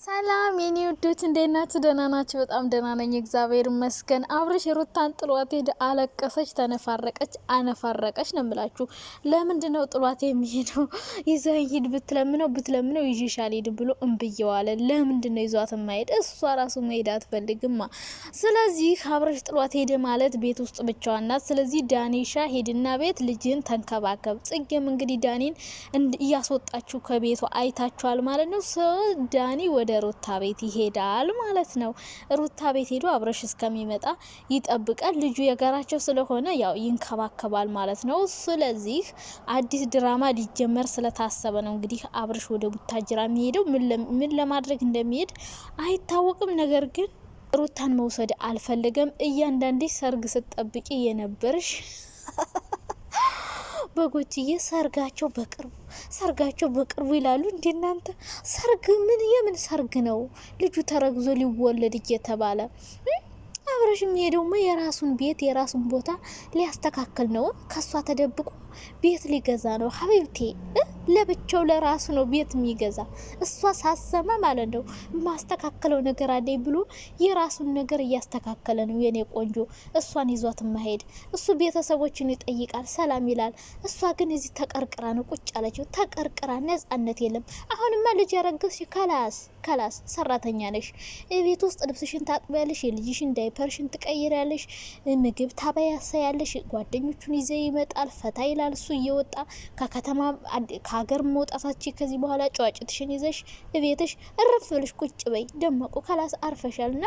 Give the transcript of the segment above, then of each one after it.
ሰላም የኔ ውዶች እንዴት ናችሁ? ደህና ናችሁ? በጣም ደህና ነኝ እግዚአብሔር ይመስገን። አብርሽ ሩታን ጥሏት ሄደ። አለቀሰች፣ ተነፋረቀች፣ አነፋረቀች ነው የምላችሁ። ለምንድን ነው ጥሏት የሚሄደው? ይዘህ ሂድ ብትለምነው ይዤሽ አልሄድም ብሎ እምብየዋለ። ለምንድን ነው ይዟት የማይሄድ? እሷ ራሱ መሄድ አትፈልግማ። ስለዚህ አብርሽ ጥሏት ሄደ ማለት ቤት ውስጥ ብቻዋን ናት። ስለዚህ ዳኒሻ ሄድና ቤት ልጅን ተንከባከብ። ጽጌም እንግዲህ ዳኒን እያስወጣችሁ ከቤቷ አይታችኋል ማለት ነው። ዳኒ ወደ ሩታ ቤት ይሄዳል ማለት ነው። ሩታ ቤት ሄዶ አብርሽ እስከሚመጣ ይጠብቃል። ልጁ የጋራቸው ስለሆነ ያው ይንከባከባል ማለት ነው። ስለዚህ አዲስ ድራማ ሊጀመር ስለታሰበ ነው እንግዲህ አብርሽ ወደ ቡታጅራ የሚሄደው። ምን ለማድረግ እንደሚሄድ አይታወቅም። ነገር ግን ሩታን መውሰድ አልፈለገም። እያንዳንዴ ሰርግ ስትጠብቂ የነበርሽ በጎችዬ ሰርጋቸው በቅርቡ ይላሉ። እንዴ እናንተ ሰርግ የምን ሰርግ ነው? ልጁ ተረግዞ ሊወለድ እየተባለ አብረሽ የሚሄደውማ የራሱን ቤት የራሱን ቦታ ሊያስተካክል ነው። ከሷ ተደብቆ ቤት ሊገዛ ነው ሀቢብቴ። ለብቻው ለራሱ ነው ቤት የሚገዛ። እሷ ሳሰማ ማለት ነው ማስተካከለው ነገር አለኝ ብሎ የራሱን ነገር እያስተካከለ ነው የኔ ቆንጆ። እሷን ይዟት ማሄድ እሱ ቤተሰቦችን ይጠይቃል፣ ሰላም ይላል። እሷ ግን እዚህ ተቀርቅራ ነው ቁጭ አለችው። ተቀርቅራ ነጻነት የለም። አሁንማ ልጅ ያረገዝሽ ከላስ ሰራተኛ ነሽ። ቤት ውስጥ ልብስሽን ታጥቢያለሽ፣ የልጅሽን ዳይፐርሽን ትቀይሪያለሽ፣ ምግብ ታበያሰያለሽ። ጓደኞቹን ይዘ ይመጣል፣ ፈታ ይላል። እሱ እየወጣ ከከተማ ሀገር መውጣታች ከዚህ በኋላ ጨዋጭትሽን ይዘሽ ቤትሽ እረፍ ብለሽ ቁጭ በይ። ደመቁ ከላስ አርፈሻልና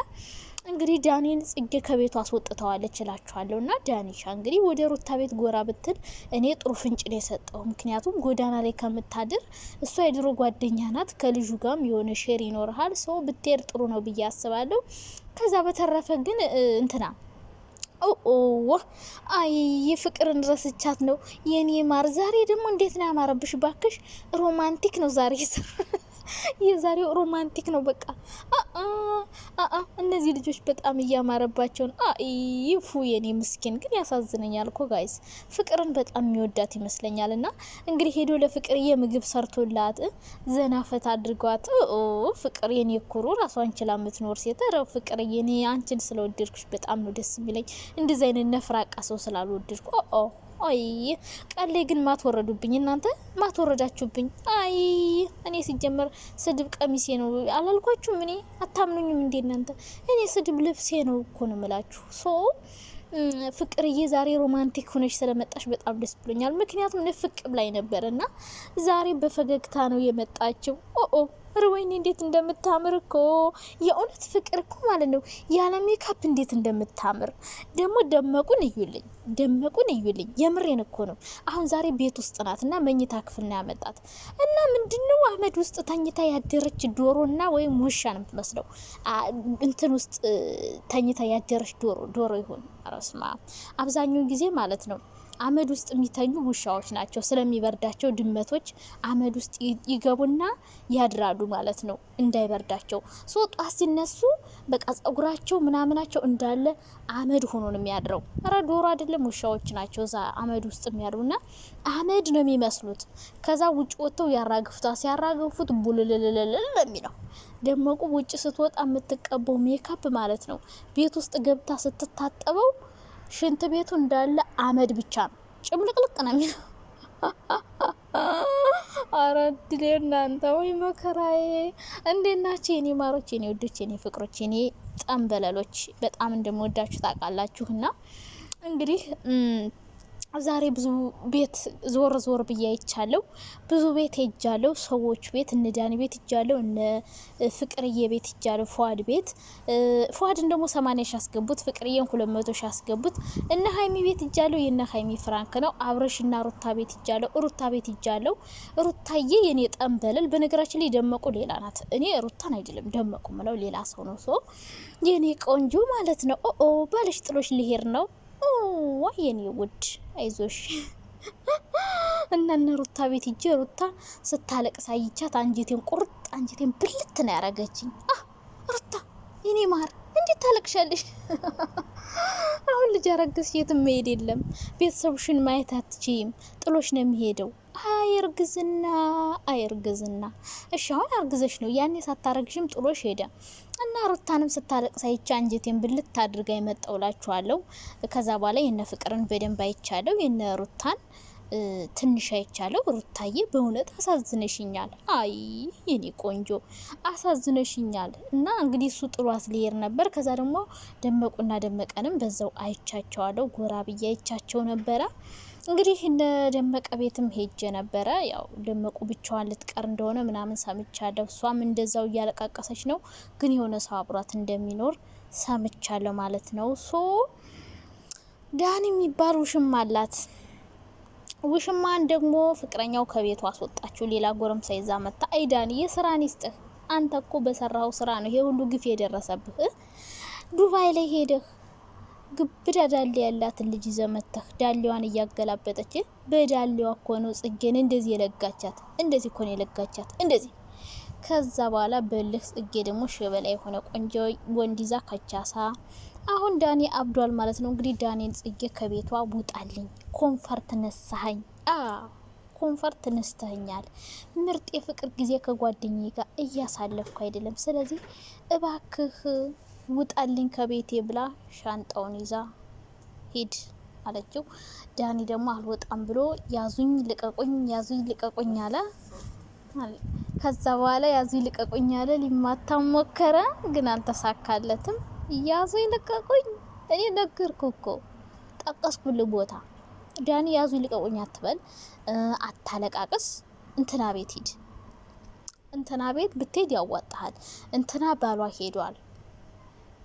እንግዲህ ዳኒን ጽጌ ከቤቱ አስወጥተዋለች እላችኋለሁ። እና ዳኒሻ እንግዲህ ወደ ሩታ ቤት ጎራ ብትል እኔ ጥሩ ፍንጭ ነው የሰጠው። ምክንያቱም ጎዳና ላይ ከምታድር እሷ የድሮ ጓደኛ ናት። ከልጁ ጋርም የሆነ ሼር ይኖርሃል። ሰው ብትሄድ ጥሩ ነው ብዬ አስባለሁ። ከዛ በተረፈ ግን እንትና አይ ፍቅርን ረስቻት ነው የኔ ማር። ዛሬ ደግሞ እንዴት ነው ያማረብሽ ባክሽ! ሮማንቲክ ነው ዛሬ የዛሬው ሮማንቲክ ነው። በቃ እነዚህ ልጆች በጣም እያማረባቸው ነው። ይፉ የኔ ምስኪን ግን ያሳዝነኛል እኮ ጋይስ። ፍቅርን በጣም የሚወዳት ይመስለኛል። እና እንግዲህ ሄዶ ለፍቅር የምግብ ሰርቶላት ዘናፈት አድርጓት። ፍቅር የኔ ኩሩ ራሷን ችላ የምትኖር ሴት። ረ ፍቅር የኔ አንቺን ስለወደድኩሽ በጣም ነው ደስ የሚለኝ። እንደዚህ አይነት ነፍራቃ ሰው ስላልወደድኩ አይ ቀሌ ግን ማትወረዱብኝ እናንተ ማትወረዳችሁብኝ። አይ እኔ ሲጀመር ስድብ ቀሚሴ ነው አላልኳችሁም? እኔ አታምኑኝም እንዴ እናንተ? እኔ ስድብ ልብሴ ነው እኮ ነው ምላችሁ። ፍቅርዬ ዛሬ ሮማንቲክ ሆነሽ ስለመጣሽ በጣም ደስ ብሎኛል። ምክንያቱም ንፍቅ ብላይ ነበርና ዛሬ በፈገግታ ነው የመጣችው። ወይኔ እንዴት እንደምታምር እኮ የእውነት ፍቅር እኮ ማለት ነው ያለ ሜካፕ እንዴት እንደምታምር ደግሞ። ደመቁን እዩልኝ የምሬን እኮ ነው። አሁን ዛሬ ቤት ውስጥ ናት እና መኝታ ክፍል ነው ያመጣት እና ምንድነው አመድ ውስጥ ተኝታ ያደረች ዶሮና ወይም ውሻ ነው የምትመስለው። እንትን ውስጥ ተኝታ ያደረች ዶሮ ይሆን አረስማ። አብዛኛውን ጊዜ ማለት ነው አመድ ውስጥ የሚተኙ ውሻዎች ናቸው። ስለሚበርዳቸው ድመቶች አመድ ውስጥ ይገቡና ያድራሉ ማለት ነው እንዳይበርዳቸው። ጧት ሲነሱ በቃ ጸጉራቸው ምናምናቸው እንዳለ አመድ ሆኖ ነው የሚያድረው። ኧረ ዶሮ አይደለም ውሻዎች ናቸው እዛ አመድ ውስጥ የሚያድሩና አመድ ነው የሚመስሉት። ከዛ ውጭ ወጥተው ሲያራግፉት ቡልልልልል የሚለው ደመቁ ውጭ ስትወጣ የምትቀበው ሜካፕ ማለት ነው ቤት ውስጥ ገብታ ስትታጠበው ሽንት ቤቱ እንዳለ አመድ ብቻ ነው፣ ጭምልቅልቅ ነው የሚለው። አረ ድሌ እናንተ ወይ መከራዬ! እንዴት ናችሁ የኔ ማሮች፣ የኔ ወዶች፣ የኔ ፍቅሮች፣ የኔ ጠንበለሎች? በጣም እንደምወዳችሁ ታውቃላችሁና እንግዲህ ዛሬ ብዙ ቤት ዞር ብዬ አይቻለሁ። ብዙ ቤት ሄጃለሁ። ሰዎች ቤት እነ ዳኒ ቤት ሄጃለሁ፣ እነ ፍቅርዬ ቤት ሄጃለሁ፣ ፏድ ቤት። ፏድን ደግሞ 80 ሺህ አስገቡት፣ ፍቅርዬን 200 ሺህ አስገቡት። እነ ሀይሚ ቤት ሄጃለሁ፣ የነ ሀይሚ ፍራንክ ነው። አብረሽና ሩታ ቤት ሄጃለሁ፣ ሩታ ቤት ሄጃለሁ። ሩታዬ የኔ ጠንበለል። በነገራችን ላይ ደመቁ ሌላ ናት። እኔ ሩታን አይደለም ደመቁ ምለው ሌላ ሰው ነው። የኔ ቆንጆ ማለት ነው። ባለሽ ጥሎሽ ሊሄድ ነው። የኔ ውድ አይዞሽ። እና ሩታ ቤት ሂጄ ሩታ ስታለቅስ አይቻት አንጀቴን ብልት ነው ያረገችኝ። ሩታ የኔ ማር እንዴት ታለቅሻለሽ? አሁን ልጅ ያረገዝሽ የትም መሄድ የለም። ቤተሰብሽን ማየት አትችይም። ጥሎሽ ነው የሚሄደው። አይርግዝና አይርግዝና። እሺ አሁን አርግዘሽ ነው ያኔ ሳታረግሽም ጥሎሽ ሄደ እና ሩታንም ስታለቅስ አይቻ አንጀቴን ብልት አድርጋ ይመጣውላችኋለሁ። ከዛ በኋላ የነ ፍቅርን በደንብ አይቻለሁ፣ የነ ሩታን ትንሽ አይቻለሁ። ሩታዬ በእውነት አሳዝነሽኛል። አይ የኔ ቆንጆ አሳዝነሽኛል። እና እንግዲህ እሱ ጥሏት ሊሄድ ነበር። ከዛ ደግሞ ደመቁና ደመቀንም በዛው አይቻቸዋለሁ፣ ጎራ ብዬ አይቻቸው ነበረ። እንግዲህ እንደ ደመቀ ቤትም ሄጀ ነበረ። ያው ደመቁ ብቻዋን ልትቀር እንደሆነ ምናምን ሰምቻለሁ። እሷም እንደዛው እያለቃቀሰች ነው፣ ግን የሆነ ሰው አብሯት እንደሚኖር ሰምቻለሁ ማለት ነው። ሶ ዳኒ የሚባል ውሽማ አላት። ውሽማን ደግሞ ፍቅረኛው ከቤቱ አስወጣችሁ፣ ሌላ ጎረምሳ ይዛ መጣ። አይ ዳኒ የስራን ይስጥህ። አንተ እኮ በሰራው ስራ ነው ይሄ ሁሉ ግፍ የደረሰብህ። ዱባይ ላይ ሄደህ ግብዳ ዳሌ ያላትን ልጅ ዘመተህ ዳሌዋን እያገላበጠች በዳሌዋ እኮ ነው ጽጌን እንደዚህ የለጋቻት። እንደዚህ እኮ ነው የለጋቻት እንደዚህ። ከዛ በኋላ በልህ ጽጌ ደግሞ ሸበላ የሆነ ቆንጆ ወንድ ይዛ ከቻሳ። አሁን ዳኒ አብዷል ማለት ነው። እንግዲህ ዳኒን ጽጌ ከቤቷ ውጣልኝ፣ ኮንፈርት ነሳኸኝ፣ ኮንፈርት ነስተኛል። ምርጥ የፍቅር ጊዜ ከጓደኛዬ ጋር እያሳለፍኩ አይደለም፣ ስለዚህ እባክህ ውጣልኝ ከቤቴ ብላ ሻንጣውን ይዛ ሂድ አለችው። ዳኒ ደግሞ አልወጣም ብሎ ያዙኝ ልቀቁኝ አለ። ከዛ በኋላ ያዙኝ ልቀቁኝ አለ። ሊማታ ሞከረ፣ ግን አልተሳካለትም። ያዙኝ ልቀቁኝ፣ እኔ ነገርኩ እኮ ጠቀስኩልህ ቦታ። ዳኒ ያዙኝ ልቀቁኝ አትበል፣ አታለቃቅስ፣ እንትና ቤት ሂድ። እንትና ቤት ብትሄድ ያዋጣሃል። እንትና ባሏ ሄዷል።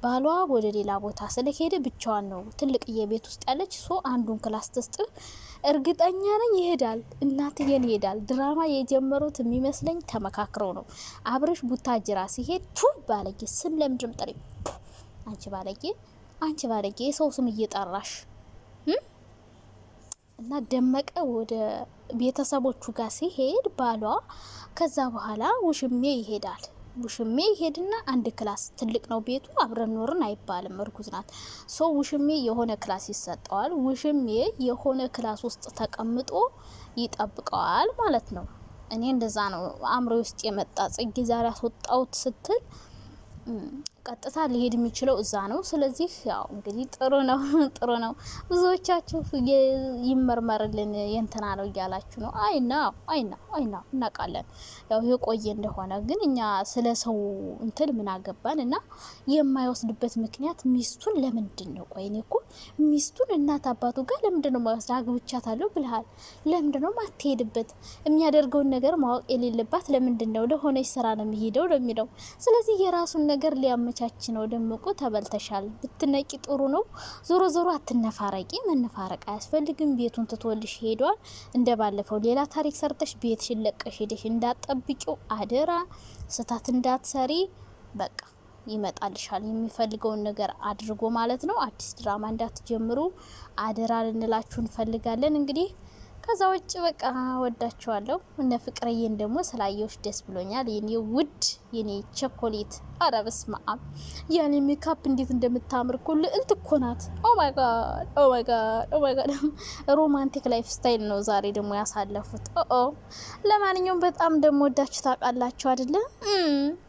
ባሏ ወደ ሌላ ቦታ ስለሄደ ብቻዋን ነው ትልቅዬ ቤት ውስጥ ያለች። ሶ አንዱን ክላስ ትስጥህ። እርግጠኛ ነኝ ይሄዳል፣ እናትዬን ይሄዳል። ድራማ የጀመሩት የሚመስለኝ ተመካክረው ነው። አብረሽ ቡታጅራ ሲሄድ ቱ ባለጌ ስም ለምንድም ጥሪ፣ አንቺ ባለጌ የሰው ስም እየጠራሽ እና ደመቀ ወደ ቤተሰቦቹ ጋር ሲሄድ ባሏ ከዛ በኋላ ውሽሜ ይሄዳል። ውሽሜ ይሄድና አንድ ክላስ ትልቅ ነው ቤቱ፣ አብረን ኖርን አይባልም፣ እርጉዝ ናት። ሶ ውሽሜ የሆነ ክላስ ይሰጠዋል። ውሽሜ የሆነ ክላስ ውስጥ ተቀምጦ ይጠብቀዋል ማለት ነው። እኔ እንደዛ ነው አእምሮ ውስጥ የመጣ። ጽጌ ዛሬ አስወጣውት ስትል ቀጥታ ሊሄድ የሚችለው እዛ ነው። ስለዚህ ያው እንግዲህ ጥሩ ነው። ብዙዎቻችሁ ይመርመርልን የእንትና ነው እያላችሁ ነው። አይና እናውቃለን። ያው የቆየ እንደሆነ ግን እኛ ስለ ሰው እንትን ምን አገባን። እና የማይወስድበት ምክንያት ሚስቱን ለምንድን ነው? ቆይ እኔ እኮ ሚስቱን እናት አባቱ ጋር ለምንድን ነው ማይወስድ? አግብቻታለሁ ብለሃል፣ ለምንድን ነው ማትሄድበት? የሚያደርገውን ነገር ማወቅ የሌለባት ለምንድን ነው? ለሆነች ስራ ነው የሚሄደው ነው የሚለው። ስለዚህ የራሱን ነገር ሊያመቻች ነው። ደምቆ ተበልተሻል፣ ብትነቂ ጥሩ ነው። ዞሮ አትነፋረቂ። መነፋረቅ አያስፈልግም። ቤቱን ትቶልሽ ሄዷል። እንደ ባለፈው ሌላ ታሪክ ሰርተሽ ቤትሽን ለቀሽ ሄደሽ እንዳትጠብቂው አደራ። ስህተት እንዳትሰሪ። በቃ ይመጣልሻል የሚፈልገውን ነገር አድርጎ ማለት ነው። አዲስ ድራማ እንዳትጀምሩ አደራ ልንላችሁ እንፈልጋለን። እንግዲህ ከዛ ውጭ በቃ ወዳችኋለሁ። እነ ፍቅርዬን ደግሞ ስላየሁሽ ደስ ብሎኛል። የኔ ውድ የኔ ቸኮሌት፣ አረ በስመ አብ ያኔ ሜካፕ እንዴት እንደምታምር እኮ ልዕልት እኮ ናት። ኦ ማይ ጋድ ሮማንቲክ ላይፍ ስታይል ነው ዛሬ ደግሞ ያሳለፉት። ለማንኛውም በጣም ደግሞ ወዳችሁ ታውቃላችሁ አይደለ?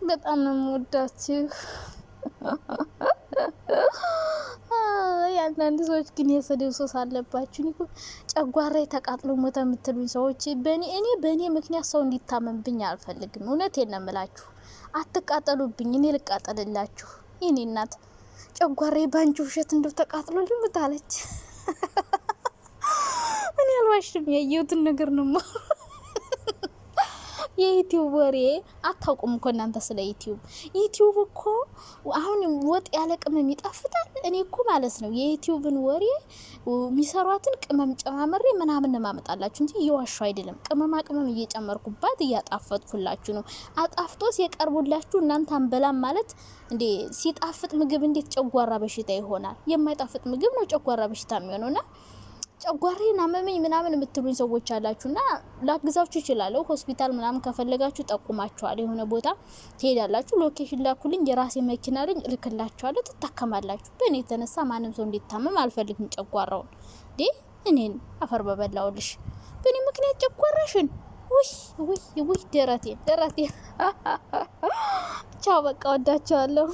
በጣም ነው ወዳችሁ። አንዳንድ ሰዎች ግን የስድብ ሱስ አለባችሁ። ጨጓራ ተቃጥሎ ሞተ የምትሉኝ ሰዎች በእኔ ምክንያት ሰው እንዲታመምብኝ አልፈልግም። እውነቴን ነው የምላችሁ። አትቃጠሉብኝ፣ እኔ ልቃጠልላችሁ። የኔ እናት ጨጓራ ባንቺ ውሸት እንደው ተቃጥሎ ልምታለች። እኔ አልዋሽም፣ ያየሁትን ነገር ነው። የዩቲዩብ ወሬ አታውቁም እኮ እናንተ ስለ ዩቲዩብ እኮ አሁን ወጥ ያለ ቅመም ይጣፍጣል። እኔ እኮ ማለት ነው የዩቲዩብን ወሬ የሚሰሯትን ቅመም ጨማመሬ ምናምን ማመጣላችሁ እንጂ እየዋሹ አይደለም። ቅመም እየጨመርኩባት እያጣፈጥኩላችሁ ነው። አጣፍጦስ የቀርቡላችሁ እናንተ አንበላም ማለት እንዴ? ሲጣፍጥ ምግብ እንዴት ጨጓራ በሽታ ይሆናል? የማይጣፍጥ ምግብ ነው ጨጓራ በሽታ የሚሆነውና ጨጓራዬን አመመኝ ምናምን የምትሉኝ ሰዎች አላችሁና ላግዛችሁ ይችላል። ሆስፒታል ምናምን ከፈለጋችሁ ጠቁማችኋል። የሆነ ቦታ ትሄዳላችሁ። ሎኬሽን ላኩልኝ፣ የራሴ መኪና ልኝ ልክላችኋለሁ፣ ትታከማላችሁ። በእኔ የተነሳ ማንም ሰው እንዲታመም አልፈልግም። ጨጓራውን እኔን አፈር በበላውልሽ በእኔ ምክንያት ጨጓራሽን ውይ ደረቴ ቻው በቃ ወዳቸዋለሁ።